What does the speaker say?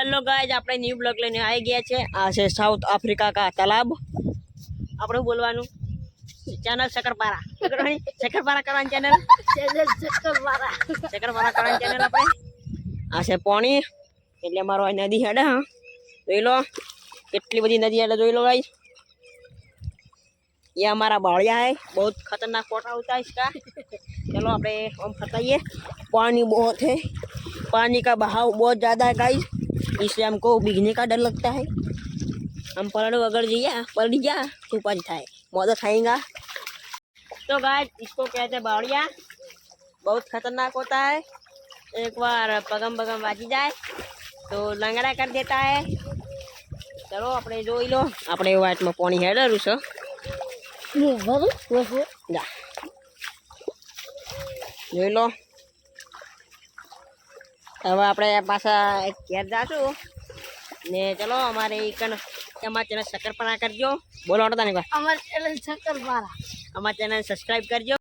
hello guys આપણે new blog લઈને આવી ગયા છે આ છે સાઉથ આફ્રિકા કા તાલાબ આપણે બોલવાનું ચેનલ શકરપારા કરવાની ચેનલ શકરપારા કરવાની ચેનલ આપણે આ છે પાણી એટલે અમારો આ નદી હેડે હા જોઈ લો કેટલી બધી નદી હેડે જોઈ लो गाइस ये हमारा बाड़िया है बहुत खतरनाक फोटा होता है इसका चलो आप हम बताइए पानी बहुत है पानी का बहाव बहुत ज़्यादा है गाइस इसलिए हमको भीगने का डर लगता है हम पलड़ अगर पलट गया तो पानी था मौत खाएंगा तो गाइस इसको कहते हैं बाड़िया बहुत खतरनाक होता है एक बार पगम पगम बाजी जाए तो लंगड़ा कर देता है चलो अपने जो लो अपने वाइट में पानी हेडरू छो જોઈ લો હવે આપણે પાછા ઘેર જાશું ને ચલો અમારે અમારા ચેનલ શકરપારા કરજો બોલો તને અમાર ચેનલ શકરપારા અમારા ચેનલ સબસ્ક્રાઇબ કરજો